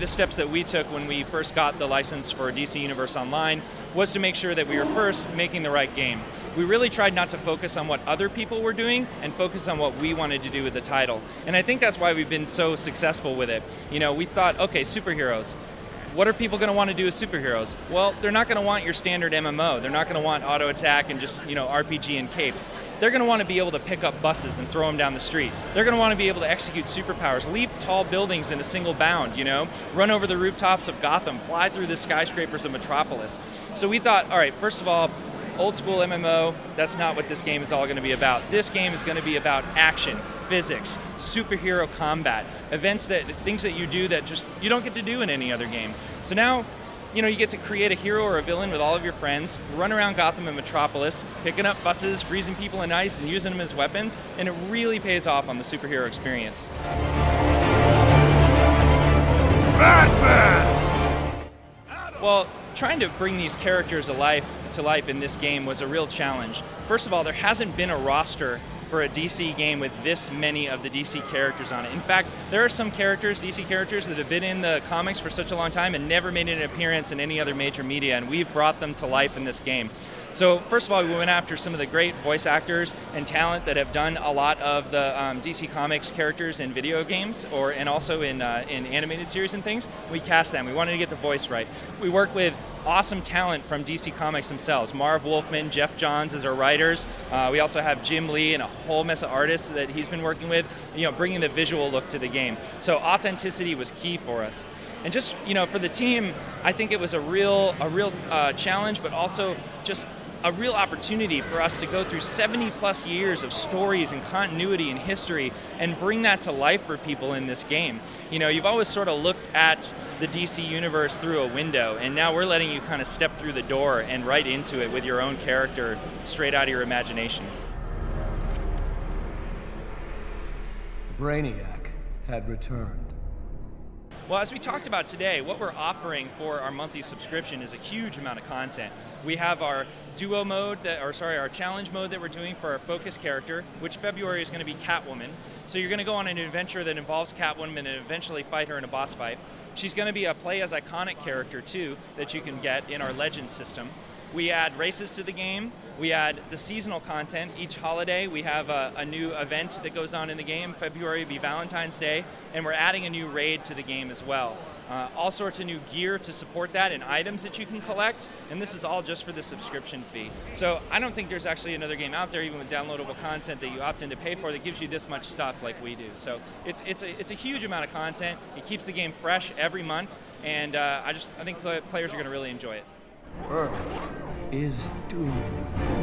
the steps that we took when we first got the license for DC Universe Online was to make sure that we were first making the right game. We really tried not to focus on what other people were doing and focus on what we wanted to do with the title. And I think that's why we've been so successful with it. You know, we thought, okay, superheroes. What are people going to want to do as superheroes? Well, they're not going to want your standard MMO. They're not going to want auto attack and just, you know, RPG and capes. They're going to want to be able to pick up buses and throw them down the street. They're going to want to be able to execute superpowers, leap tall buildings in a single bound, you know, run over the rooftops of Gotham, fly through the skyscrapers of Metropolis. So we thought, all right, first of all, old school MMO, that's not what this game is all going to be about. This game is going to be about action, physics, superhero combat, things that you do that just you don't get to do in any other game. So now, you know, you get to create a hero or a villain with all of your friends, run around Gotham and Metropolis, picking up buses, freezing people in ice, and using them as weapons, and it really pays off on the superhero experience. Batman! Well, trying to bring these characters to life in this game was a real challenge. First of all, there hasn't been a roster for a DC game with this many of the DC characters on it. In fact, there are some characters, DC characters, that have been in the comics for such a long time and never made an appearance in any other major media, and we've brought them to life in this game. So first of all, we went after some of the great voice actors and talent that have done a lot of the DC Comics characters in video games and also in animated series and things. We cast them. We wanted to get the voice right. We worked with awesome talent from DC Comics themselves. Marv Wolfman, Jeff Johns as our writers. We also have Jim Lee and a whole mess of artists that he's been working with, you know, bringing the visual look to the game. So authenticity was key for us. And just, you know, for the team, I think it was a real challenge, but also just a real opportunity for us to go through 70+ years of stories and continuity and history and bring that to life for people in this game. You know, you've always sort of looked at the DC universe through a window, and now we're letting you kind of step through the door and right into it with your own character straight out of your imagination. Brainiac had returned. Well, as we talked about today, what we're offering for our monthly subscription is a huge amount of content. We have our duo mode, our challenge mode that we're doing for our focus character, which February is going to be Catwoman. So you're going to go on an adventure that involves Catwoman and eventually fight her in a boss fight. She's going to be a play as iconic character too that you can get in our Legends system. We add races to the game. We add the seasonal content. Each holiday we have a new event that goes on in the game. February will be Valentine's Day, and we're adding a new raid to the game as well. All sorts of new gear to support that and items that you can collect, and this is all just for the subscription fee. So I don't think there's actually another game out there, even with downloadable content that you opt in to pay for, that gives you this much stuff like we do. So it's a huge amount of content. It keeps the game fresh every month, and I think players are going to really enjoy it. Earth is doomed.